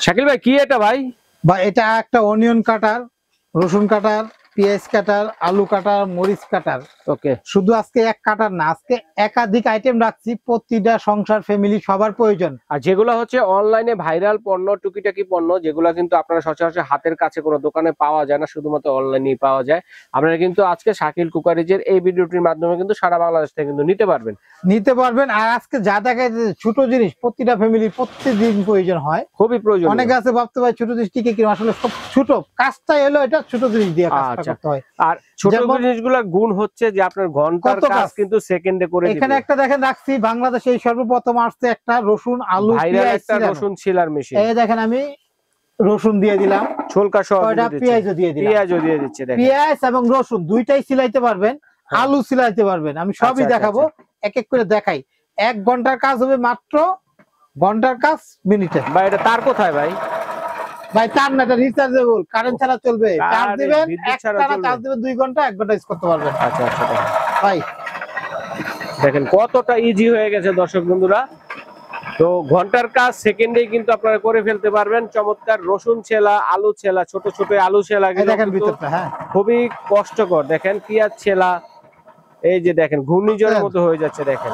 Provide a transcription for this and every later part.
শাকিল ভাই কি এটা ভাই? ভাই এটা একটা অনিয়ন কাটার, রসুন কাটার, পেঁয়াজ কাটার, আলু কাটার, মরিচ কাটার। ওকে, শুধু আজকে এক কাটার না, আজকে একাধিক আইটেম রাখছি, প্রতিটা সংসার ফ্যামিলি সবার প্রয়োজন। আর যেগুলো হচ্ছে অনলাইনে ভাইরাল পণ্য, টুকিটাকি পণ্য, যেগুলো কিন্তু আপনারা সচরাচর হাতের কাছে কোনো দোকানে পাওয়া যায় না, শুধুমাত্র অনলাইনেই পাওয়া যায়। আপনারা কিন্তু আজকে শাকিল কুকারিজের এই ভিডিওটির মাধ্যমে কিন্তু সারা বাংলাদেশ থেকে কিন্তু নিতে পারবেন। আর আজকে যা দেখায় ছোট জিনিস প্রতিটা ফ্যামিলি প্রত্যেকদিন প্রয়োজন হয়, খুবই প্রয়োজন। অনেকে আছে ভাবতে পারে ছোট জিনিস টিকে কিনা, আসলে সব ছোট কাজটা এলো, এটা ছোট জিনিস দিয়ে কাজটা করতে হয়। আর ছোট জিনিসগুলোর গুণ হচ্ছে যে আপনার ঘন্টার কাজ কিন্তু সেকেন্ডে করে দিবে। এখানে একটা দেখেন রাখছি, বাংলাদেশে এই সর্বপ্রথম আসছে একটা রসুন আলু একটা রসুন ছিলার মেশিন। এই দেখেন আমি রসুন দিয়ে দিলাম, ছোলকা সহ পেঁয়াজও দিয়ে দিলাম, পেঁয়াজও দিয়ে দিচ্ছে। দেখেন পেঁয়াজ এবং রসুন দুইটাই সিলাইতে পারবেন, আলু সিলাইতে পারবেন। আমি সবই দেখাবো, এক এক করে দেখাই। 1 ঘন্টার কাজ হবে মাত্র ঘন্টার কাজ মিনিটে। ভাই এটা তার কোথায় ভাই? ভাই তার না, এটা রিচার্জেবল, কারেন্ট ছাড়া চলবে। চার্জ দিবেন, একটানা চার্জ দিবেন 2 ঘন্টা, 1 ঘন্টা ইউজ করতে পারবেন। আচ্ছা আচ্ছা ভাই দেখেন কতটা ইজি হয়ে গেছে দর্শক বন্ধুরা। তো ঘন্টার কাজ সেকেন্ডেই কিন্তু আপনারা করে ফেলতে পারবেন। চমৎকার রসুন ছেলা, আলু ছেলা, ছোট ছোট আলু ছেলা দেখেন ভিতরটা, হ্যাঁ খুবই কষ্টকর। দেখেন পেঁয়াজ ছেলা, এই যে দেখেন ঘূর্ণিঝড়ের মতো হয়ে যাচ্ছে। দেখেন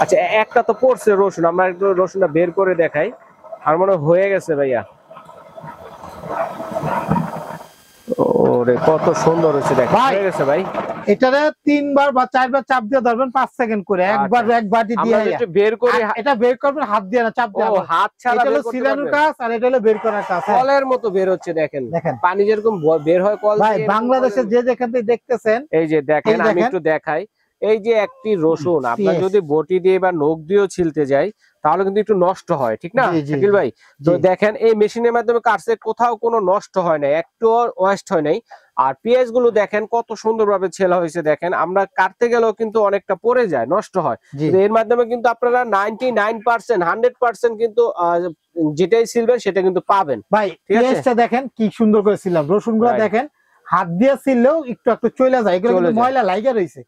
আচ্ছা একটা তো পড়ছে রসুন, আমরা একটু রসুনটা বের করে দেখাই। আর মনে হয়ে গেছে ভাইয়া। ওরে কত সুন্দর হয়েছে, দেখেন হয়ে গেছে ভাই। এটারে 3 বার বা 4 বার চাপ দিয়ে ধরবেন 5 সেকেন্ড করে, একবার এক বাটি দিয়ে একটু বের করে এটা বের করবেন, হাত দিয়ে না, চাপ দিয়ে। ও হাত ছাড়া এটা হলো সিলানোর কাজ, আর এটা হলো বের করার কাজ। কলের মতো বের হচ্ছে। দেখেন পানি যেরকম বের হয় কল ভাই, বাংলাদেশে যে যেখান থেকে দেখতেছেন, এই যে দেখেন আমি একটু দেখাই। এই যে একটি রসুন আপনার যদি বটি দিয়ে বা নখ দিয়েও ছিলতে যাই তাহলে কিন্তু একটু নষ্ট হয়, ঠিক না শাকিল ভাই? তো দেখেন এই মেশিনের মাধ্যমে কাটছে, কোথাও কোনো নষ্ট হয় নাই, একটু ওয়েস্ট হয় নাই। আর পেঁয়াজ গুলো দেখেন কত সুন্দরভাবে ছেলা হয়েছে। দেখেন আমরা কাটতে গেলেও কিন্তু অনেকটা পড়ে যায়, নষ্ট হয়। এর মাধ্যমে কিন্তু আপনারা 99% 100% কিন্তু যেটাই ছিলবেন সেটা কিন্তু পাবেন। ভাই পেঁয়াজটা দেখেন কি সুন্দর করে ছিলাম, রসুন গুলো দেখেন হাত দিয়ে ছিললেও একটু একটু চলে যায়, এগুলো কিন্তু ময়লা লাগা রয়েছে,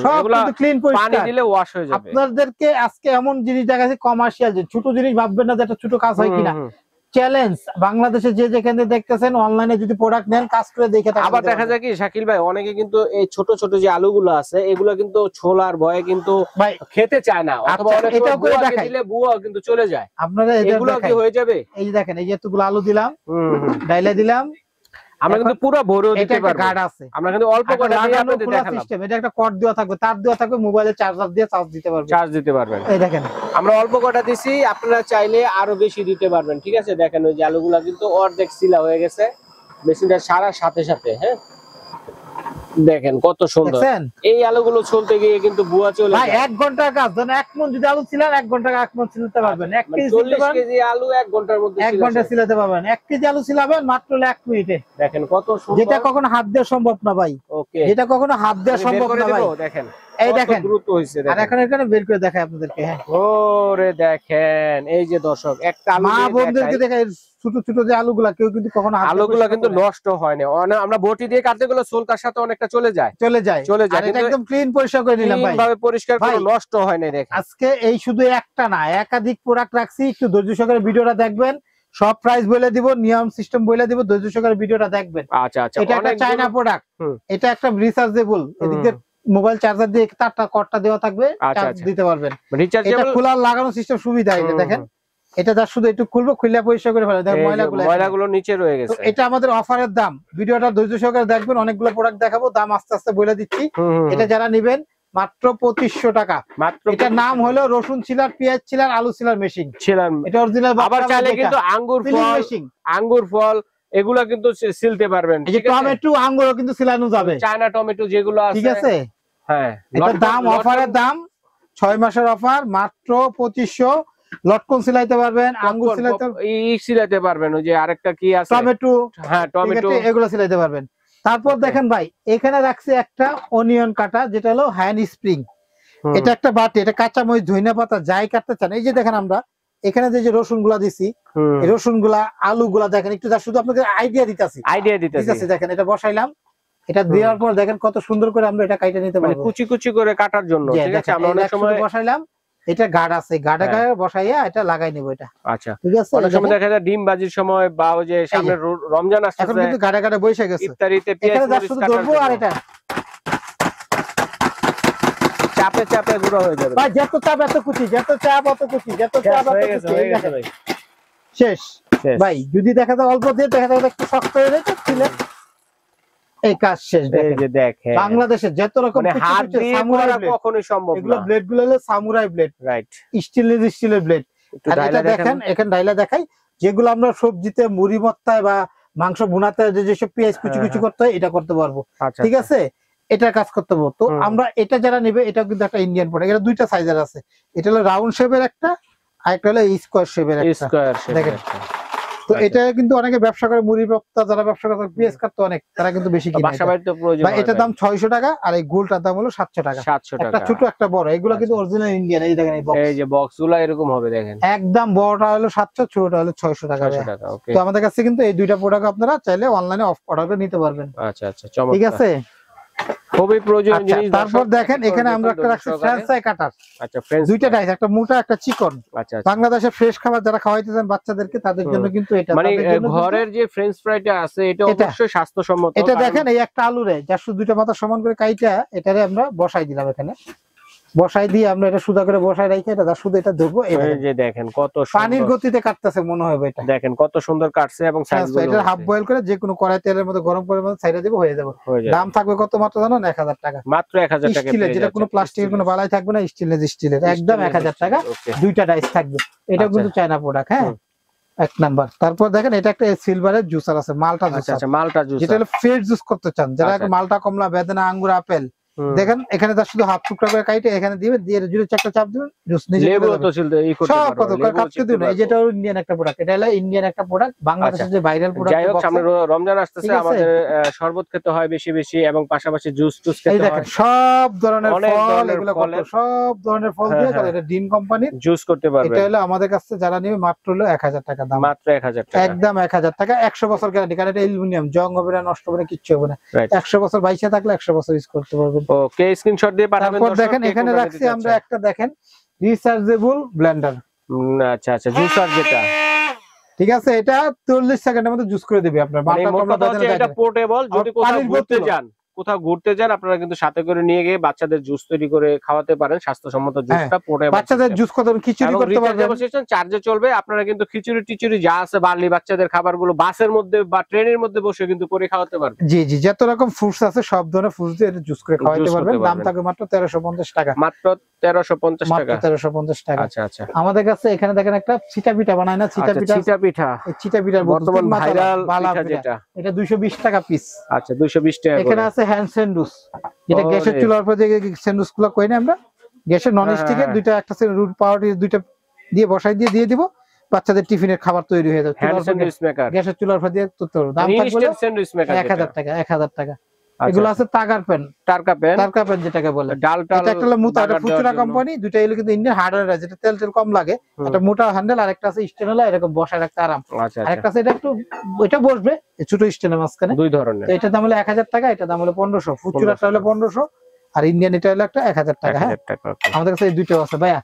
সব কিন্তু ক্লিন পরিষ্কার, পানি দিলে ওয়াশ হয়ে যাবে। আপনাদেরকে আজকে এমন জিনিস দেখাচ্ছি কমার্শিয়াল, যে ছোট জিনিস ভাববেন না যে একটা ছোট কাজ হয় কিনা। চ্যালেঞ্জ, বাংলাদেশে যে যেখানে দেখতেছেন অনলাইনে যদি প্রোডাক্ট নেন, কাজ করে দেখে। আবার দেখা যায় কি শাকিল ভাই, অনেকে কিন্তু এই ছোট ছোট যে আলুগুলো আছে এগুলো কিন্তু ছোলার ভয়ে কিন্তু খেতে চায় না, অথবা এটা করে দিলে বুয়া কিন্তু চলে যায়। আপনারা এগুলো কি হয়ে যাবে? এই যে দেখেন, এই যে এতগুলো আলু দিলাম, ডাইলে দিলাম, আমরা কিন্তু পুরো ভরেও দিতে পারবো। গার্ড আছে, আমরা কিন্তু অল্প করে দিয়ে আপনাদের দেখালাম। সিস্টেম, এটা একটা কর্ড দেওয়া থাকবে, তার দেওয়া থাকবে, মোবাইলে চার্জার দিয়ে চার্জ দিতে পারবেন। এই দেখেন আমরা অল্প কটা দিছি, আপনারা চাইলে আরো বেশি দিতে পারবেন, ঠিক আছে? দেখেন ওই যে আলুগুলা কিন্তু অর্ধেক সিলা হয়ে গেছে মেশিনটা সারার সাথে সাথে। হ্যাঁ দেখেন কত সুন্দর, এই আলুগুলো চলতে গিয়ে কিন্তু বুয়া চলে যায়। 1 ঘন্টার কাজ, ধরেন 1 মণ যদি আলু ছিলেন 1 ঘন্টা 1 মণ ছিলতে পারবেন। 1 কেজি 40 কেজি আলু 1 ঘন্টার মধ্যে 1 ঘন্টা ছিলাতে পারবেন। 1 কেজি আলু ছিলাবেন মাত্র 1 মিনিটে। দেখেন কত সুন্দর, যেটা কখনো হাত দিয়ে সম্ভব না ভাই। ওকে, যেটা কখনো হাত দিয়ে সম্ভব না ভাই। দেখেন এই দেখেন দ্রুত হইছে। আর এখানে বের করে দেখাই আপনাদেরকে। হ্যাঁ ওরে দেখেন এই যে দর্শক, একটা আলু মা বন্ধুদেরকে দেখাই, ছোট ছোট যে আলুগুলা কেউ কিন্তু কখনো আলুগুলা কিন্তু নষ্ট হয় না। আমরা বটি দিয়ে কাটতে গেলে সোলকার সাথে অনেকটা চলে যায়। আর এটা একদম ক্লিন পরিষ্কার করে নিলাম ভাই, ভাবে পরিষ্কার করে, নষ্ট হয় না। দেখেন আজকে এই শুধু একটা না, একাধিক প্রোডাক্ট রাখছি, একটু ধৈর্য সহকারে ভিডিওটা দেখবেন। সব প্রাইস বলে দিব, নিয়ম সিস্টেম বলে দিব, ধৈর্য সহকারে ভিডিওটা দেখবেন। আচ্ছা আচ্ছা, এটা একটা চায়না প্রোডাক্ট, এটা একটা রিচার্জেবল, এদিকে মোবাইল চার্জার দিয়ে তারটা কর্ডটা দেওয়া থাকবে, চার্জ দিতে পারবেন। এটা খোলা লাগানো সিস্টেম সুবিধা। এটা দেখেন, এটা যা শুধু একটু খুলবো, খুলে পরিষ্কার করে ফেলে। দেখেন ময়লাগুলো নিচে রয়ে গেছে। এটা আমাদের অফারের দাম, ভিডিওটা ধৈর্য সহকারে দেখবেন। অনেকগুলো প্রোডাক্ট দেখাবো, দাম আস্তে আস্তে বলে দিচ্ছি। এটা যারা নেবেন মাত্র 2500 টাকা। এটার নাম হলো রসুন ছিলার, পেঁয়াজ ছিলার, আলু ছিলার মেশিন। এটা অরিজিনাল। আবার চাইলে কিন্তু আঙ্গুর ফল এগুলা কিন্তু সিলতে পারবেন। এই যে টমেটো আঙ্গুরও কিন্তু সিলানো যাবে, চায়না টমেটো যেগুলো আছে, ঠিক আছে? হ্যাঁ, এটার দাম অফারের দাম 6 মাসের অফার, মাত্র 2500। লটকন সিলাইতে পারবেন, আঙ্গুর সিলাইতে পারবেন, ওই যে আরেকটা কি আছে টমেটো, হ্যাঁ টমেটো, এগুলো সিলাইতে পারবেন। তারপর দেখেন ভাই, এখানে রাখছে একটা অনিয়ন কাটা, যেটা হলো হ্যান্ড স্প্রিং। এটা একটা বাটি, এটা কাঁচা মরিচ, ধনিয়া পাতা যাই কাটতে চান। এই যে দেখেন আমরা এখানে যে রসুন গুলা দিছি, এই রসুন গুলা, আলু গুলা দেখেন, একটু শুধু আপনাদের আইডিয়া দিতেছি। দেখেন এটা বসাইলাম, এটা দেওয়ার পর দেখেন কত সুন্দর করে আমরা এটা কাইটা নিতে পারবো, কুচি কুচি করে কাটার জন্য। ঠিক আছে, আমরা অনেক সময় বসাইলাম, এটা গার্ড আছে, গার্ডে গায়ে বসাইয়া এটা লাগাই নেব এটা। আচ্ছা ঠিক আছে, অনেক সময় দেখা যায় ডিম বাজির সময় বা ওই যে সামনে রমজান আসছে, এখন কিন্তু গার্ডে গার্ডে বসে গেছে, ইফতারিতে পেঁয়াজ এখানে শুধু ধরবো আর এটা চাপে চাপে গুঁড়ো হয়ে যাবে ভাই। যত চাপ এত কুচি, যত চাপ অত কুচি, যত চাপ অত কুচি। হয়ে গেছে ভাই, শেষ ভাই। যদি দেখা যায় অল্প দিয়ে দেখা যায় একটু শক্ত হয়ে যায় ছিলে, এই কাজ শেষ। এই যে দেখেন বাংলাদেশে যত রকম হাত দিয়ে করা কখনোই সম্ভব না, এগুলো ব্লেড গুলো হলো সামুরাই ব্লেড, রাইট, স্টিলের ব্লেড। আর এটা দেখেন এখানে ডাইলা দেখাই, যেগুলো আমরা সবজিতে মুড়ি ভর্তায় বা মাংস ভুনাতে যেসব পেঁয়াজ কুচি কুচি করতে হয় এটা করতে পারবো। ঠিক আছে, এটা কাজ করতে পারবো। তো আমরা এটা যারা নেবে, এটা কিন্তু একটা ইন্ডিয়ান প্রোডাক্ট। এটা দুইটা সাইজের আছে, এটা হলো রাউন্ড শেপের একটা, আর একটা হলো স্কোয়ার শেপের একটা। দেখেন, তো এটা কিন্তু অনেকে ব্যবসা করে, মুড়ি ভর্তা যারা ব্যবসা করে পেঁয়াজ কাটতে অনেক, তারা কিন্তু বেশি কিনে। এটার দাম 600 টাকা, আর এই গোলটার দাম হলো 700 টাকা। একটা ছোট একটা বড়, এগুলো কিন্তু অরিজিনাল ইন্ডিয়ান। এই দেখেন এই যে বক্সগুলো এরকম হবে, দেখেন একদম বড়টা হলো 700, ছোটটা হলো 600 টাকা। তো আমাদের কাছে কিন্তু এই দুইটা প্রোডাক্ট আপনারা চাইলে অনলাইনে অর্ডার করে নিতে পারবেন। আচ্ছা আচ্ছা, ঠিক আছে, খুবই প্রয়োজনীয় জিনিস। তারপর দেখেন এখানে আমরা একটা রাখছি ফ্রেঞ্চ ফ্রাই কাটার। আচ্ছা, দুইটা টাইপ, একটা মোটা একটা চিকন। আচ্ছা, বাংলাদেশের ফ্রেশ খাবার যারা খাওয়াইতে চান বাচ্চাদেরকে, তাদের জন্য কিন্তু এটা, মানে ঘরের যে ফ্রেঞ্চ ফ্রাইটা আছে এটা অবশ্যই স্বাস্থ্যসম্মত। এটা দেখেন এই একটা আলুরে যা শুধু দুইটা মাথা সমান করে কাইটা এটারে আমরা বসাই দিলাম, এখানে বসাই দিয়ে আমরা এটা সুদা করে বসাই রাখি, এটা শুধু এটা ধরবো। এই যে দেখেন কত পানির গতিতে কাটতেছে মনে হয়, এটা দেখেন কত সুন্দর কাটছে। এবং এটা হাফ বয়েল করে যে কোনো কড়াই তেলের মধ্যে গরম করে ছাইড়া দেব, হয়ে যাবে। দাম থাকবে কত মাত্র জানো? 1000 টাকা মাত্র। 1000 টাকা স্টিলের, যেটা কোনো প্লাস্টিকের কোনো বালাই থাকবে না, স্টিলের একদম 1000 টাকা। দুইটা ডাইস থাকবে, এটা কিন্তু চায়না প্রোডাক্ট। হ্যাঁ, এক নাম্বার। তারপর দেখেন এটা একটা সিলভারের জুসার আছে, মালটা জুস। আচ্ছা, মালটা জুস, যেটা হলো ফ্রেশ জুস করতে চান, যারা মালটা, কমলা, বেদানা, আঙ্গুর, আপেল। দেখেন এখানে তার শুধু হাফ টুকরা করে কাটে এখানে দিবেন, দিয়ে জুড়ে চারটা চাপ দিবেন, জুস নিজে সব কত কাটতে দিবেন। এই যেটা ইন্ডিয়ান একটা প্রোডাক্ট, এটা হলো ইন্ডিয়ান একটা প্রোডাক্ট, বাংলাদেশের যে ভাইরাল প্রোডাক্ট। যাই হোক, সামনে রমজান আসতেছে, আমাদের শরবত খেতে হয় বেশি বেশি, এবং পাশাপাশি জুস টুস খেতে হয়। দেখেন সব ধরনের ফল, এগুলো সব ধরনের ফল দিয়ে করে, এটা ডিন কোম্পানির জুস করতে পারবে। এটা হলো আমাদের কাছে যারা নেবে মাত্র হলো 1000 টাকা দাম, মাত্র 1000 টাকা, একদম 1000 টাকা। 100 বছর গ্যারান্টি, কারণ এটা অ্যালুমিনিয়াম, জং হবে না, নষ্ট হবে না, কিচ্ছু হবে না। 100 বছর বাইসে থাকলে 100 বছর ইউজ করতে পারবেন। ওকে, স্ক্রিনশট দিয়ে পাঠাবেন। তারপর দেখেন এখানে রাখছি আমরা একটা, দেখেন রিচার্জেবল ব্লেন্ডার। আচ্ছা আচ্ছা, জুসার যেটা, ঠিক আছে, এটা 40 সেকেন্ডের মধ্যে জুস করে দিবে আপনার। এটা পোর্টেবল, যদি কোথাও ঘুরতে যান আপনারা কিন্তু সাথে করে নিয়ে গিয়ে বাচ্চাদের জুস তৈরি করে খাওয়াতে পারেন। স্বাস্থ্যসম্মত জুসটা পোর্টেবল, বাচ্চাদের জুস কত খিচুড়ি করতে পারবেন, চার্জে চলবে। আপনারা কিন্তু খিচুড়ি টিচুড়ি যা আছে, বার্লি, বাচ্চাদের খাবারগুলো বাসের মধ্যে বা ট্রেনের মধ্যে বসে কিন্তু করে খাওয়াতে পারবেন। জি জি, যত রকম ফ্রুটস আছে সব ধরনের ফ্রুটস দিয়ে জুস করে খাওয়াতে পারবেন। দাম থাকে মাত্র 1350 টাকা, মাত্র 1350 টাকা, 1350 টাকা। আচ্ছা আচ্ছা, আমাদের কাছে এখানে দেখেন একটা চিটা পিঠা বানায় না, চিটা পিঠা, এই চিটা পিঠার বর্তমান ভাইরাল পিঠা যেটা, এটা 220 টাকা পিস। আচ্ছা, 220 টাকা। এখানে আছে হ্যান্ড স্যান্ডউইচ, যেটা গ্যাসের চুলার উপর দিয়ে স্যান্ডউইচ গুলো কই না আমরা, গ্যাসের নন স্টিকের দুইটা, একটা রুট পাউডার দুইটা দিয়ে বসাই দিয়ে দিব, বাচ্চাদের টিফিনের খাবার তৈরি হয়ে যাবে। গ্যাসের চুলার উপর দিয়ে করতে পারবো। দাম থাকবে 1000 টাকা, 1000 টাকা। এগুলো আছে টার্কা পেন যেটাকে বলে, এটা একটা হলো মোটা, এটা ফুচুরা কোম্পানি। দুইটা এগুলো কিন্তু ইন্ডিয়ান হার্ডওয়্যার, যেটা তেল কম লাগে, একটা মোটা হ্যান্ডেল, আর একটা আছে স্টেনলা, এরকম বসায় রাখতে আরাম। আরেকটা আছে এটা একটু, এটা বসবে ছোট স্টেনের মাঝখানে, দুই ধরনের। এটা দাম হলো 1000 টাকা, এটা দাম হলো 1500। ফুচুরাটা হলো 1500, আর ইন্ডিয়ান এটা হলো একটা 1000 টাকা। হ্যাঁ, আমাদের কাছে এই দুইটা আছে ভাইয়া।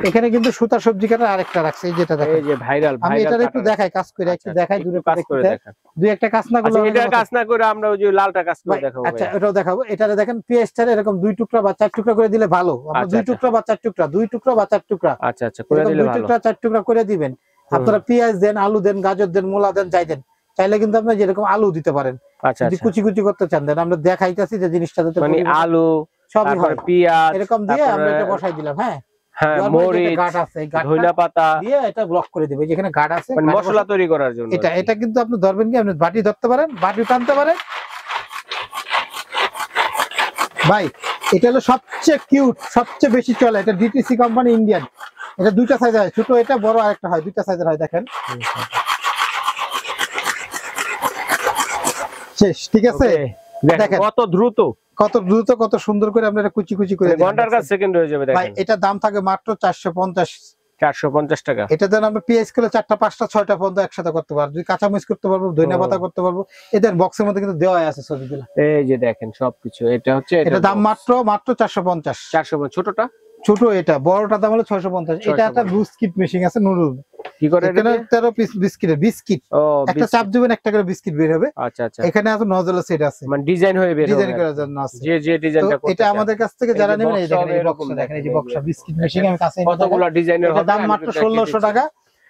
এখানে কিন্তু সুতা সবজি কাটার আরেকটা রাখছে, এই যেটা দেখেন, এই যে ভাইরাল। আমি এটা একটু দেখাই, কাজ করে একটু দেখাই, দূরে কাজ করে দেখাই, দুই একটা কাজ না করলে, এটা কাজ না করে আমরা ওই যে লালটা কাজ করে দেখাবো। আচ্ছা, এটাও দেখাবো। এটারে দেখেন পেঁয়াজটা এরকম 2 টুকরা বা 4 টুকরা করে দিলে ভালো। আমরা 2 টুকরা বা 4 টুকরা, 2 টুকরা বা 4 টুকরা, আচ্ছা আচ্ছা করে দিলে ভালো। 2 টুকরা 4 টুকরা করে দিবেন। আপনারা পেঁয়াজ দেন, আলু দেন, গাজর দেন, মূলা দেন, যাই দেন, চাইলে কিন্তু আপনি যেরকম আলু দিতে পারেন। আচ্ছা, যদি কুচি কুচি করতে চান দেন, আমরা দেখাইতাছি যে জিনিসটা যাতে, মানে আলু, সবই হয়, পেঁয়াজ এরকম দিয়ে আমরা এটা বসাই দিলাম। হ্যাঁ, মরিচ, ধনিয়াপাতা দিয়ে এটা ব্লক করে দিবে, যেখানে গাঢ় আছে, মানে মশলা তৈরি করার জন্য। এটা কিন্তু আপনি ধরবেন কি, আপনি বাটি ধরতে পারেন, বাটি টানতে পারেন ভাই। এটা হলো সবচেয়ে কিউট, সবচেয়ে বেশি চলে, এটা ডিটিসি কোম্পানি ইন্ডিয়ান। এটা দুইটা সাইজ হয়, ছোট এটা, বড় আরেকটা হয়, দুইটা সাইজের হয়। দেখেন শেষ, ঠিক আছে। দেখেন কত দ্রুত, কত সুন্দর করে আমরা এটা কুচি কুচি করে, ঘন্টার কাছে সেকেন্ড হয়ে যাবে। দেখেন এটা দাম থাকে মাত্র 450 টাকা। এটা দেন আমরা পেঁয়াজ কিলো 4টা 5টা 6টা পর্যন্ত একসাথে করতে পারবো, যদি কাঁচামরিচ করতে পারবো, ধনিয়া পাতা করতে পারবো। এদের বক্সের মধ্যে কিন্তু দেওয়া আছে ছবিগুলো, এই যে দেখেন সবকিছু। এটা হচ্ছে, এটা দাম মাত্র 450। ছোটটা ছোট এটা, বড়টার দাম হলো 650। এটা একটা বিস্কিট মেশিন আছে নুডল, কি করে এটা? 13 পিস বিস্কিটের বিস্কিট, ও একটা চাপ দিবেন একটা করে বিস্কিট বের হবে। আচ্ছা আচ্ছা, এখানে আছে নজল সেট আছে, মানে ডিজাইন হয়ে বের হবে, ডিজাইন করার জন্য আছে। যে ডিজাইনটা করতে এটা আমাদের কাছ থেকে যারা নেবেন, এই দেখেন এই বক্সটা দেখেন, এই যে বক্সটা বিস্কিট মেশিন আমি কাছে কতগুলো ডিজাইনের হবে, এটা দাম মাত্র 1600 টাকা।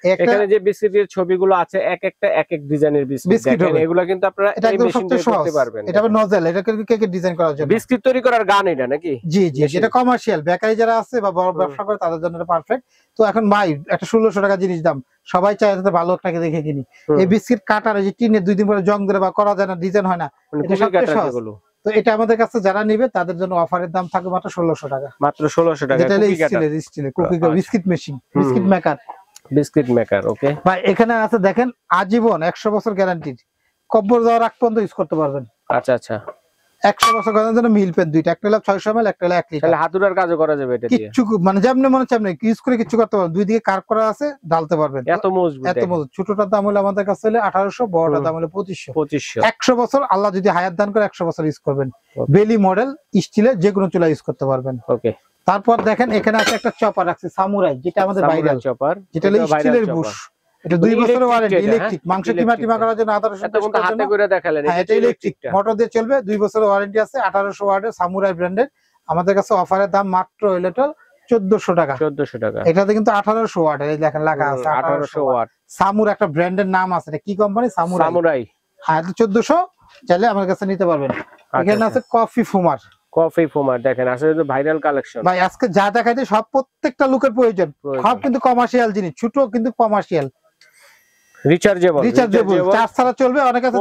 এখানে যে বিস্কিটের ছবিগুলো আছে এক একটা এক এক ডিজাইনের বিস্কিট দেখেন, এগুলো কিন্তু আপনারা এই মেশিন দিয়ে করতে পারবেন। এটা আবার নজল, এটা কেকের ডিজাইন করার জন্য, বিস্কিট তৈরি করার গান এটা নাকি? জি জি, এটা কমার্শিয়াল বেকারি যারা আছে বা বড় ব্যবসা করে তাদের জন্য এটা পারফেক্ট। তো এখন ভাই একটা 1600 টাকা জিনিস দাম, সবাই চায় যাতে ভালো একটাকে দেখে কিনি। এই বিস্কিট কাটার যে টিনে 2 দিন পরে জং ধরে বা করা যায় না, ডিজাইন হয় না, এটা সবচেয়ে সহজ। তো এটা আমাদের কাছে যারা নিবে তাদের জন্য অফারের দাম থাকবে মাত্র 1600 টাকা, মাত্র 1600 টাকা। এটা স্টিলের cookie biscuit machine, biscuit maker, biscuit maker. Okay ভাই এখানে আছে দেখেন আজীবন 100 বছর গ্যারান্টিড, কব্বর যাওয়ার আগ পর্যন্ত ইউজ করতে পারবেন। আচ্ছা আচ্ছা, 100 বছর গ্যারান্টির জন্য মিল পেন দুইটা, একটা হলো 600 ml, একটা হলো 1 লিটার। তাহলে হাতুড়ার কাজও করা যাবে এটা দিয়ে, কিচ্ছু মানে যেমন মনে চামনে ইউজ করে কিছু করতে পারবেন, দুই দিকে কার্ভ করা আছে, ঢালতে পারবেন। এত মজবুত, এত মজবুত। ছোটটার দাম হলো আমাদের কাছে হলো 1800, বড়টার দাম হলো 2500। 100 বছর আল্লাহ যদি হায়াত দান করে 100 বছর ইউজ করবেন। বেলি মডেল স্টিলের যে কোনো চুলা ইউজ করতে পারবেন। ওকে, তারপর দেখেন এখানে আছে একটা চপার রাখছে সামুরাই, যেটা আমাদের ভাইরাল চপার, যেটা হলো স্টিলের বুশ। এটা 2 বছরের ওয়ারেন্টি, ইলেকট্রিক, মাংস কিমা করার জন্য আদা রসুন পেস্ট করার জন্য। হাতে করে দেখালেন, এটা ইলেকট্রিক মোটর দিয়ে চলবে, 2 বছরের ওয়ারেন্টি আছে, 1800 ওয়াটের সামুরাই ব্র্যান্ডের। আমাদের কাছে অফারের দাম মাত্র হলো 1400 টাকা। 1400 টাকা। এটাতে কিন্তু 1800 ওয়াটের, এই দেখেন লেখা আছে 1800 ওয়াট। সামুর একটা ব্র্যান্ডের নাম আছে, এটা কি কোম্পানি? সামুরাই। হ্যাঁ, 1400 চাইলে আমার কাছে নিতে পারবেন। এখানে আছে কফি ফুমার, কফি ফুমার দেখেন, আসলে তো ভাইরাল কালেকশন ভাই। আজকে যা দেখাইতে সব প্রত্যেকটা লোকের প্রয়োজন, সব কিন্তু কমার্শিয়াল জিনিস, ছোট কিন্তু কমার্শিয়াল, রিচার্জেবল, চার্জ ছাড়া চলবে। অনেক আছে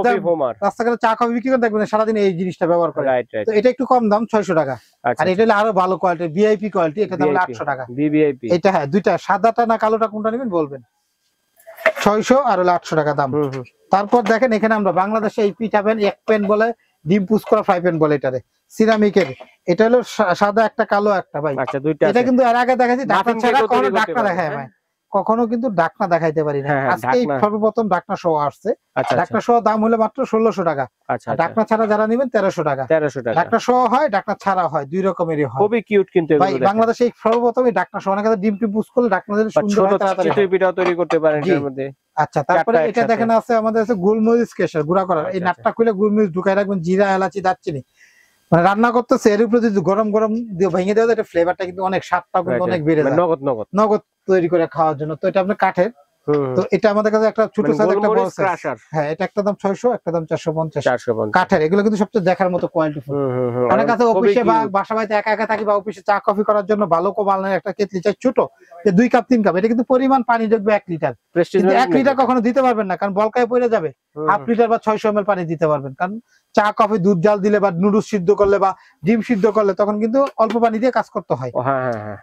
রাস্তাঘাটে চা কফি বিক্রি করে দেখবেন সারাদিন এই জিনিসটা ব্যবহার করে। তো এটা একটু কম দাম, 600 টাকা। আর এটা হলো আরো ভালো কোয়ালিটি, ভিআইপি কোয়ালিটি, এটা দাম হলো 800 টাকা। ভিভিআইপি এটা, হ্যাঁ দুইটা, সাদাটা না কালোটা কোনটা নেবেন বলবেন। 600 আর হলো 800 টাকা দাম। তারপর দেখেন এখানে আমরা বাংলাদেশে এই পিঠা প্যান, এক প্যান বলে, ডিম পুশ করা ফ্রাই প্যান বলে এটারে, সিরামিকের। এটা হলো সাদা একটা, কালো একটা ভাই। আচ্ছা, দুইটা। এটা কিন্তু এর আগে দেখাচ্ছি ঢাকনা ছাড়া, কোনো ঢাকনা দেখায় ভাই, কখনো কিন্তু ঢাকনা দেখাইতে পারি না। আজকে সর্বপ্রথম ঢাকনা সহ আসছে। ঢাকনা সহ দাম হলো মাত্র 1600 টাকা। ঢাকনা ছাড়া যারা নেবেন 1300 টাকা। ঢাকনা সহ হয়, ঢাকনা ছাড়া হয়, দুই রকমেরই হয়। খুবই কিউট কিন্তু ভাই, বাংলাদেশে সর্বপ্রথম ঢাকনা সহ, অনেক ডিম টিম পুশ করলে ঢাকনা দিয়ে সুন্দর হয়, তাড়াতাড়ি চিতই পিঠাও তৈরি করতে পারেন এর মধ্যে। আচ্ছা, তারপরে এটা দেখেন আছে আমাদের আছে গোলমরিচ কেশর গুঁড়া করা। এই নাটটা খুলে গোলমরিচ ঢুকায় রাখবেন, জিরা, এলাচি, দারচিনি, মানে রান্না করতেছে এর উপরে যদি গরম গরম দিয়ে ভেঙে দেওয়া যায়, এটা ফ্লেভারটা কিন্তু অনেক, স্বাদটা কিন্তু অনেক বেড়ে যায়, নগদ তৈরি করে খাওয়ার জন্য। তো এটা আপনার কাঠের, তো এটা আমাদের কাছে একটা ছোট সাইজ, একটা বড় সাইজ। হ্যাঁ, এটা একটা দাম 600, একটা দাম 450 কাঠের। এগুলো কিন্তু সবচেয়ে দেখার মতো কোয়ালিটি ফুল। অনেক কাছে অফিসে বা বাসা বাড়িতে একা একা থাকি, বা অফিসে চা কফি করার জন্য ভালো কোবালনের একটা কেটলি চাই, ছোট, 2 কাপ 3 কাপ। এটা কিন্তু পরিমাণ পানি দেখবে 1 লিটার, কিন্তু 1 লিটার কখনো দিতে পারবেন না, কারণ বলকায় পড়ে যাবে। হাফ লিটার বা 600 ml পানি দিতে পারবেন, কারণ চা কফি দুধ জাল দিলে বা নুডলস সিদ্ধ করলে বা ডিম সিদ্ধ করলে তখন কিন্তু অল্প পানি দিয়ে কাজ করতে হয়।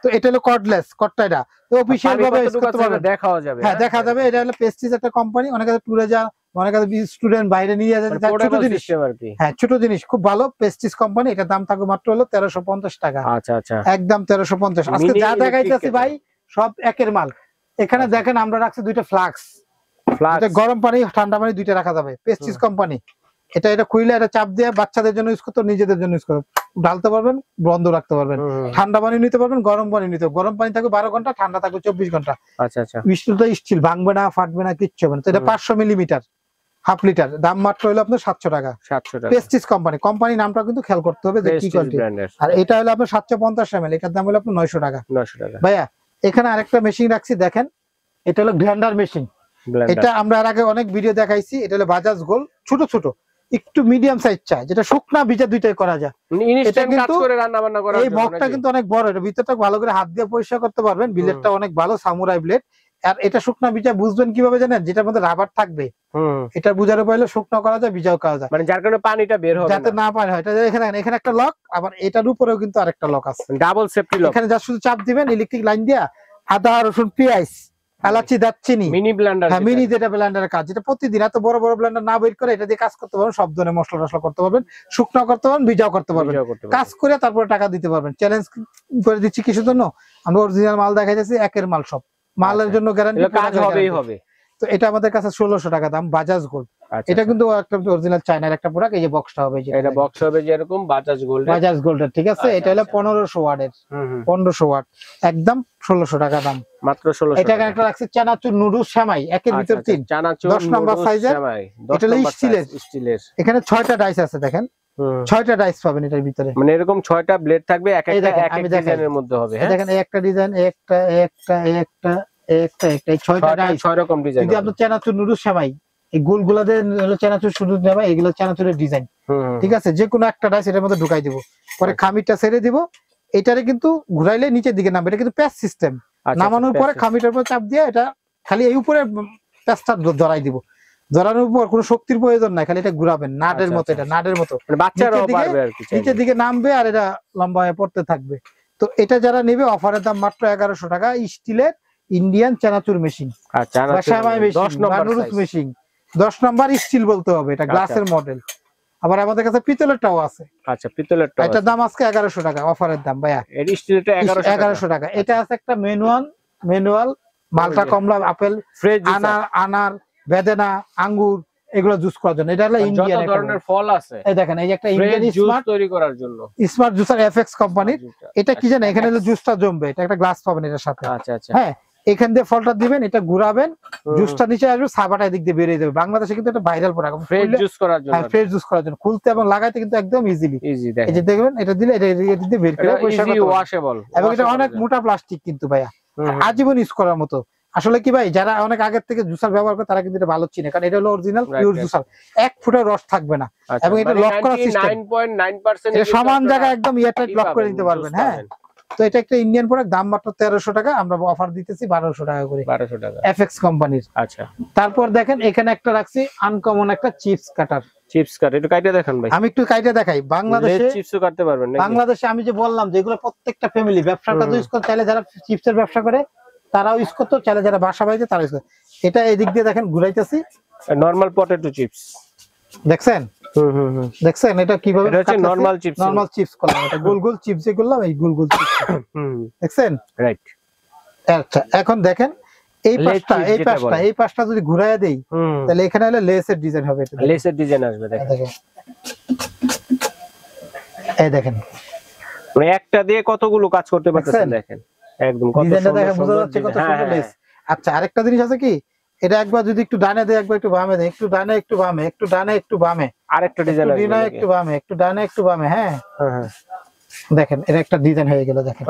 তো এটা হলো কর্ডলেস, কটটা এটা তো অফিশিয়াল ভাবে ইউজ করতে পারবেন, দেখাও যাবে। হ্যাঁ, দেখা যাবে। এটা হলো পেস্টিজ একটা কোম্পানি, অনেক কাছে ট্যুরে যা, অনেক কাছে স্টুডেন্ট বাইরে নিয়ে যায়, ছোট জিনিস আর কি। হ্যাঁ, ছোট জিনিস খুব ভালো, পেস্টিজ কোম্পানি। এটা দাম থাকবে মাত্র হলো 1350 টাকা। আচ্ছা আচ্ছা, একদম 1350। আজকে যা দেখাইতেছি ভাই সব একের মাল। এখানে দেখেন আমরা রাখছি দুইটা ফ্লাক্স, এটা গরম পানি ঠান্ডা পানি দুইটা রাখা যাবে, পেস্টিজ কোম্পানি। এটা খুইলে এটা চাপ দিয়ে বাচ্চাদের জন্য ইউজ করতে, নিজেদের জন্য ইউজ করতে, ঢালতে পারবেন, বন্ধ রাখতে পারবেন। ঠান্ডা পানি নিতে পারবেন, গরম পানি নিতে, গরম পানি থাকবে 12 ঘন্টা, ঠান্ডা থাকবে 24 ঘন্টা। আচ্ছা আচ্ছা, স্টিলটা স্টিল, ভাঙবে না, ফাটবে না, কিচ্ছু হবে না। তো এটা 500 মিলিমিটার, হাফ লিটার, দাম মাত্র হলো আপনার 700 টাকা। 700 টাকা, পেস্টিজ কোম্পানি। কোম্পানি নামটা কিন্তু খেয়াল করতে হবে যে কি কোয়ালিটি। আর এটা হলো আপনার 750 ml, এটার দাম হলো আপনার 900 টাকা। 900 টাকা। ভাইয়া এখানে আরেকটা মেশিন রাখছি দেখেন, এটা হলো গ্রাইন্ডার মেশিন। এটা আমরা এর আগে অনেক ভিডিও দেখাইছি। এটা হলো বাজাজ গোল, ছোট ছোট একটু মিডিয়াম সাইজ চাই, যেটা শুকনা ভিজা দুইটাই করা যায়। এটা কিন্তু এই মগটা কিন্তু অনেক বড়, এটা ভিতরটা ভালো করে হাত দিয়ে পরিষ্কার করতে পারবেন। ব্লেডটা অনেক ভালো, সামুরাই ব্লেড। আর এটা শুকনা ভিজা বুঝবেন কিভাবে জানেন, যেটার মধ্যে রাবার থাকবে, এটা বুঝার পাইলে শুকনো করা যায়, ভিজাও করা যায়, মানে যার কারণে পানিটা বের হবে যাতে না পানি হয়। এটা এখানে একটা লক, আবার এটার উপরেও কিন্তু আরেকটা লক আছে, ডাবল সেফটি লক। এখানে যা শুধু চাপ দিবেন, ইলেকট্রিক লাইন দিয়া আদা রসুন পেঁয়াজ এলাচি দারচিনি, মিনি ব্লেন্ডার। হ্যাঁ, মিনি যেটা ব্লেন্ডারের কাজ, যেটা প্রতিদিন এত বড় বড় ব্লেন্ডার না বের করে এটা দিয়ে কাজ করতে পারবেন। সব ধরনের মশলা টসলা করতে পারবেন, শুকনো করতে পারবেন, ভিজাও করতে পারবেন, কাজ করে তারপরে টাকা দিতে পারবেন। চ্যালেঞ্জ করে দিচ্ছি কিসের জন্য, আমরা অরিজিনাল মাল দেখাই যাচ্ছি, একের মাল, সব মালের জন্য গ্যারান্টি, কাজ হবেই হবে। তো এটা আমাদের কাছে 1600 টাকা দাম, বাজাজ গোল্ড। এটা কিন্তু একটা অরিজিনাল চায়নার একটা প্রোডাক্ট। এই যে বক্সটা হবে, এটা বক্স হবে যেরকম বাজাজ গোল্ড, বাজাজ গোল্ডের, ঠিক আছে। এটা হলো 1500 ওয়াটের, 1500 ওয়াট, একদম 1600 টাকা দাম, মাত্র 1600। এটা একটা রাখছে চানাচুর নুডলস সেমাই, একের ভিতর তিন, চানাচুর 10 নাম্বার সাইজের, এটা হলো স্টিলের। এখানে 6টা ডাইস আছে, দেখেন 6টা ডাইস পাবেন এটার ভিতরে, মানে এরকম 6টা ব্লেড থাকবে, এক একটা এক এক ডিজাইনের মধ্যে হবে। হ্যাঁ দেখেন, একটা ডিজাইন, একটা 6টা ডাইস, 6 রকম ডিজাইন। যদি আপনি চানাচুর নুডলস সেমাই এই গোলগুলাতে হলো চানাচুর শুধু নেবা, এগুলো চানাচুরের ডিজাইন, ঠিক আছে। যে কোনো একটা ডাইস এটার মধ্যে ঢুকাই দিব, পরে খামিরটা ছেড়ে দিব, এটারে কিন্তু ঘুরাইলে নিচের দিকে নামবে, এটা কিন্তু প্যাচ সিস্টেম। নামানোর পরে খামিটার উপর চাপ দিয়ে এটা খালি এই উপরে প্যাচটা ধরাই দিব, ধরানোর উপর কোনো শক্তির প্রয়োজন নাই, খালি এটা ঘুরাবেন নাটের মতো, এটা নাটের মতো বাচ্চারাও পারবে আর কি, নিচের দিকে নামবে আর এটা লম্বা হয়ে পড়তে থাকবে। তো এটা যারা নেবে অফারের দাম মাত্র 1100 টাকা, স্টিলের ইন্ডিয়ান চানাচুর মেশিন, আচ্ছা 10 নম্বর মেশিন, 10 নাম্বার স্টিল বলতে হবে, এটা গ্লাসের মডেল। আবার আমাদের কাছে পিতলেরটাও আছে। আচ্ছা পিতলেরটা, এটার দাম আজকে 1100 টাকা, অফারের দাম ভাইয়া। এর স্টিলটা 1100 টাকা। এটা আছে একটা ম্যানুয়াল মালটা, কমলা, আপেল, আনার, বেদানা, আঙ্গুর, এগুলো জুস করার জন্য। এটা হলো ইন্ডিয়ান যত ধরনের ফল আছে, এই দেখেন, এই যে একটা ইন্ডিয়ান স্মার্ট তৈরি করার জন্য স্মার্ট জুসার এফএক্স কোম্পানির। এটা কি জানেন, এখানে হলো জুসটা জমবে, এটা একটা গ্লাস পাবেন এটার সাথে। আচ্ছা আচ্ছা, হ্যাঁ, এখান দিয়ে ফলটা দিবেন, এটা ঘুরাবেন, জুসটা নিচে আসবে, সাবাটা এদিক দিয়ে বেরিয়ে যাবে। বাংলাদেশে কিন্তু এটা ভাইরাল প্রোডাক্ট, ফ্রেশ জুস করার জন্য। হ্যাঁ, ফ্রেশ জুস করার জন্য খুলতে এবং লাগাইতে কিন্তু একদম ইজি। এই যে দেখবেন, এটা দিলে এটা দিয়ে বের করে ইজি ওয়াশেবল, এবং এটা অনেক মোটা প্লাস্টিক কিন্তু ভাইয়া, আজীবন ইউজ করার মতো। আসলে কি ভাই, যারা অনেক আগের থেকে জুসার ব্যবহার করে তারা কিন্তু এটা ভালো চিনে, কারণ এটা হলো অরিজিনাল পিওর জুসার, এক ফুটের রস থাকবে না, এবং এটা লক করার সিস্টেম 9.9% এটা সমান জায়গায় একদম এয়ারটাইট লক করে নিতে পারবেন। হ্যাঁ, তো এটা একটা ইন্ডিয়ান প্রোডাক্ট, দাম মাত্র 1300 টাকা, আমরা অফার দিতেছি 1200 টাকা করে, 1200 টাকা, এফএক্স কোম্পানির। আচ্ছা, তারপর দেখেন এখানে একটা রাখছি আনকমন একটা চিপস কাটার, চিপস কাট, একটু কাইটা দেখান ভাই। আমি একটু কাইটা দেখাই। বাংলাদেশে চিপসও কাটতে পারবেন নাকি? বাংলাদেশে আমি যে বললাম যে এগুলো প্রত্যেকটা ফ্যামিলি ব্যবসার কাজে ইউজ করতে চাইলে, যারা চিপসের ব্যবসা করে তারাও ইউজ করতে চাইলে, যারা বাসা বাড়িতে তারা ইউজ করে। এটা এদিক দিয়ে দেখেন ঘুরাইতেছি, নরমাল পটেটো চিপস, দেখছেন দেখছেন এটা কিভাবে, এটা হচ্ছে নরমাল চিপস করলাম, এটা গোল গোল চিপস যে করলাম, এই গোল গোল চিপস, দেখছেন, রাইট। আচ্ছা, এখন দেখেন এই পাশটা যদি ঘুরাইয়া দেই, তাহলে এখানে হলো লেসের ডিজাইন হবে, এটা লেসের ডিজাইন আসবে, দেখেন। এই দেখেন, মানে একটা দিয়ে কতগুলো কাজ করতে পারতেছেন, দেখেন একদম কত ডিজাইনটা দেখেন, বোঝা যাচ্ছে কত সুন্দর লেস। আচ্ছা, আরেকটা জিনিস আছে কি, এটা একবার যদি একটু ডানে দেয়, একবার একটু বামে দেয়, একটু ডানে একটু বামে, একটু ডানে একটু বামে, আরেকটা ডিজাইন আসবে, ডানে একটু বামে, একটু ডানে একটু বামে। হ্যাঁ হ্যাঁ, দেখেন এটা একটা ডিজাইন হয়ে গেল, দেখেন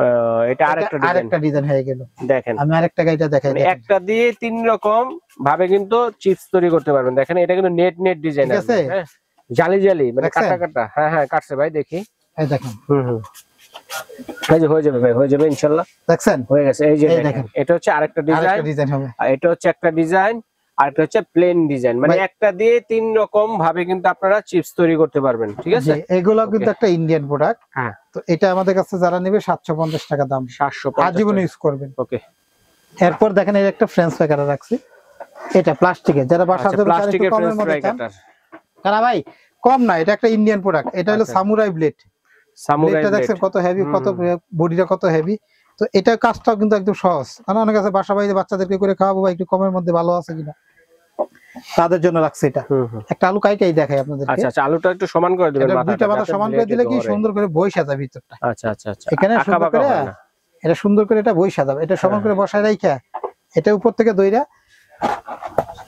এটা আরেকটা ডিজাইন হয়ে গেল। দেখেন, আমি আরেকটা গাইটা দেখাই, একটা দিয়ে তিন রকম ভাবে কিন্তু চিপস তৈরি করতে পারবেন। দেখেন এটা কিন্তু নেট ডিজাইন আছে, হ্যাঁ, জালি মানে কাটা। হ্যাঁ কাটছে ভাই, দেখি, এই দেখেন, এই যে হয়ে যাবে ভাই, হয়ে যাবে ইনশাআল্লাহ। দেখছেন হয়ে গেছে, এই যে দেখেন, এটা হচ্ছে আরেকটা ডিজাইন হবে, আর এটা হচ্ছে একটা ডিজাইন, আর এটা হচ্ছে প্লেন ডিজাইন। মানে একটা দিয়ে তিন রকম ভাবে কিন্তু আপনারা চিপস তৈরি করতে পারবেন, ঠিক আছে। এগুলো কিন্তু একটা ইন্ডিয়ান প্রোডাক্ট। হ্যাঁ, তো এটা আমাদের কাছে যারা নেবে 750 টাকা দাম, 750 আজীবন ইউজ করবেন। ওকে, এরপর দেখেন এই একটা ফ্রেঞ্চ ফ্রাই কাটার রাখছি, এটা প্লাস্টিকের, যারা বাসার জন্য প্লাস্টিকের কমের মধ্যে চান, কারণ ভাই কম না, এটা একটা ইন্ডিয়ান প্রোডাক্ট। এটা হলো সামুরাই ব্লেড, সামুরাইটা দেখছেন কত হেভি, কত বডিটা কত হেভি। তো এটা কাজটাও কিন্তু একদম সহজ, কারণ অনেক আছে বাসা বাড়িতে বাচ্চাদেরকে করে খাওয়াবো, একটু কমের মধ্যে ভালো আছে কিনা, তাদের জন্য রাখছে এটা। একটা আলু কাইটাই দেখাই আপনাদেরকে। আচ্ছা আচ্ছা, আলুটা একটু সমান করে দিবেন, দুইটা মাথা সমান করে দিলে কি সুন্দর করে বইসা যাবে ভিতরটা। আচ্ছা আচ্ছা আচ্ছা, এখানে সুন্দর করে এটা সুন্দর করে এটা বইসা যাবে, এটা সমান করে বসায় রাইখা এটা উপর থেকে দইরা,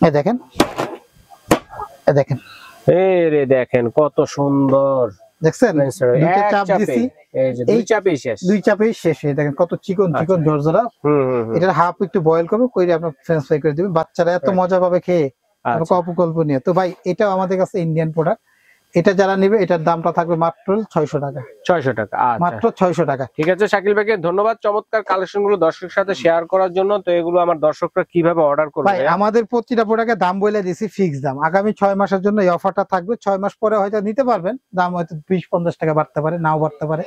এই দেখেন, এই দেখেন, এই রে দেখেন কত সুন্দর, দেখছেন দুইটা চাপ দিছি, এই যে দুই চাপেই শেষ। এই দেখেন কত চিকন চিকন ঝরঝরা। এটার হাফ একটু বয়েল করবে, কইরে আপনার ফ্রেঞ্চ ফ্রাই করে দিবেন, বাচ্চারা এত মজা পাবে খেয়ে, অপকল্পনীয়। তো ভাই এটাও আমাদের কাছে ইন্ডিয়ান প্রোডাক্ট, এটা যারা নেবে এটার দামটা থাকবে মাত্র 600 টাকা, 600 টাকা, মাত্র 600 টাকা। ঠিক আছে শাকিল ভাইকে ধন্যবাদ চমৎকার কালেকশন গুলো দর্শকের সাথে শেয়ার করার জন্য। তো এগুলো আমার দর্শকরা কিভাবে অর্ডার করবে? ভাই আমাদের প্রতিটা প্রোডাক্টের দাম বলে দিছি ফিক্স দাম, আগামী 6 মাসের জন্য এই অফারটা থাকবে। 6 মাস পরে হয়তো নিতে পারবেন, দাম হয়তো 20-50 টাকা বাড়তে পারে, নাও বাড়তে পারে।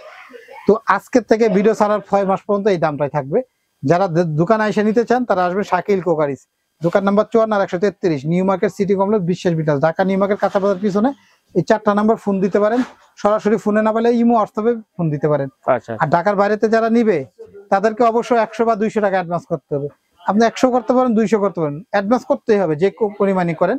তো আজকের থেকে ভিডিও ছাড়ার 6 মাস পর্যন্ত এই দামটাই থাকবে। যারা দোকানে এসে নিতে চান তারা আসবে শাকিল কোকারিজ, দোকান নাম্বার 54 আর 133, নিউ মার্কেট সিটি কমপ্লেক্স, বিশ্বাস বিটাস, ঢাকা নিউ মার্কেট কাঁচা বাজার পিছনে। এই 4টা নাম্বার ফোন দিতে পারেন, সরাসরি ফোনে না পেলে ইমো হোয়াটসঅ্যাপে ফোন দিতে পারেন। আর ঢাকার বাইরেতে যারা নিবে তাদেরকে অবশ্যই 100 বা 200 টাকা অ্যাডভান্স করতে হবে। আপনি 100 করতে পারেন, 200 করতে পারেন, অ্যাডভান্স করতেই হবে যে পরিমাণই করেন।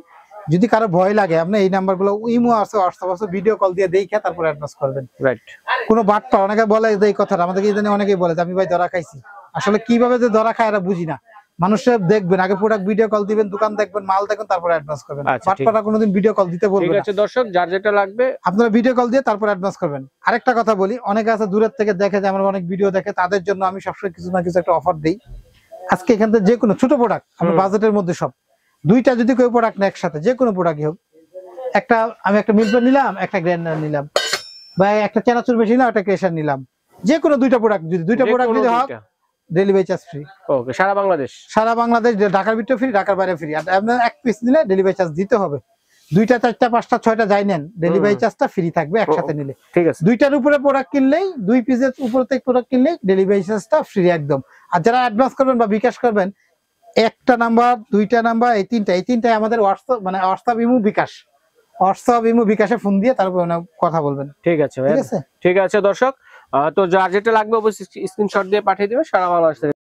যদি কারো ভয় লাগে, আপনি এই নাম্বারগুলো ইমো আছে, হোয়াটসঅ্যাপ আছে, ভিডিও কল দিয়ে দেখে তারপর অ্যাডভান্স করবেন। রাইট। কোনো বাটপা অনেকে বলে যে এই কথাটা, আমাদেরকে জানি অনেকেই বলে যে আমি ভাই ধরা খাইছি, আসলে কিভাবে যে ধরা খায় এরা বুঝি না। মানুষের দেখবেন আগে প্রোডাক্ট ভিডিও কল দিবেন, দোকান দেখবেন, মাল দেখবেন, তারপর অ্যাডভান্স করবেন। বাটপাটা কোনোদিন ভিডিও কল দিতে বলবেন না। ঠিক আছে দর্শক, যার যেটা লাগবে আপনারা ভিডিও কল দিয়ে তারপর অ্যাডভান্স করবেন। আরেকটা কথা বলি, অনেকে আছে দূরের থেকে দেখে, যে আমার অনেক ভিডিও দেখে, তাদের জন্য আমি সবসময় কিছু না কিছু একটা অফার দিই। আজকে এখান থেকে যে কোনো ছোট প্রোডাক্ট আমরা বাজেটের মধ্যে সব, দুইটা যদি কেউ প্রোডাক্ট নেয় একসাথে, যে কোনো প্রোডাক্টই হোক, একটা আমি একটা মিল্ক নিলাম, একটা গ্রাইন্ডার নিলাম, বা একটা চানাচুর বেশি নিলাম, একটা ক্রেশার নিলাম, যে কোনো দুইটা প্রোডাক্ট যদি যদি হয়, ডেলিভারি চার্জ ফ্রি। ওকে, সারা বাংলাদেশ? সারা বাংলাদেশ, ঢাকার ভিতরে ফ্রি, ঢাকার বাইরে ফ্রি। আর আপনার এক পিস নিলে ডেলিভারি চার্জ দিতে হবে। 2টা 4টা 5টা 6টা যাই নেন, ডেলিভারি চার্জটা ফ্রি থাকবে একসাথে নিলে। ঠিক আছে। 2টার উপরে প্রোডাক্ট কিনলেই, 2 পিসের উপরে থেকে প্রোডাক্ট কিনলেই ডেলিভারি চার্জটা ফ্রি একদম। আর যারা অ্যাডভান্স করবেন বা বিকাশ করবেন, একটা নাম্বার, 2টা নাম্বার, এই তিনটাই আমাদের হোয়াটসঅ্যাপ, মানে হোয়াটসঅ্যাপ ইমো বিকাশ, হোয়াটসঅ্যাপ ইমো বিকাশে ফোন দিয়ে তারপর কথা বলবেন। ঠিক আছে, ঠিক আছে দর্শক, তো যার যেটা লাগবে অবশ্যই স্ক্রিনশট দিয়ে পাঠিয়ে দিবেন সারা বাংলাদেশ থেকে।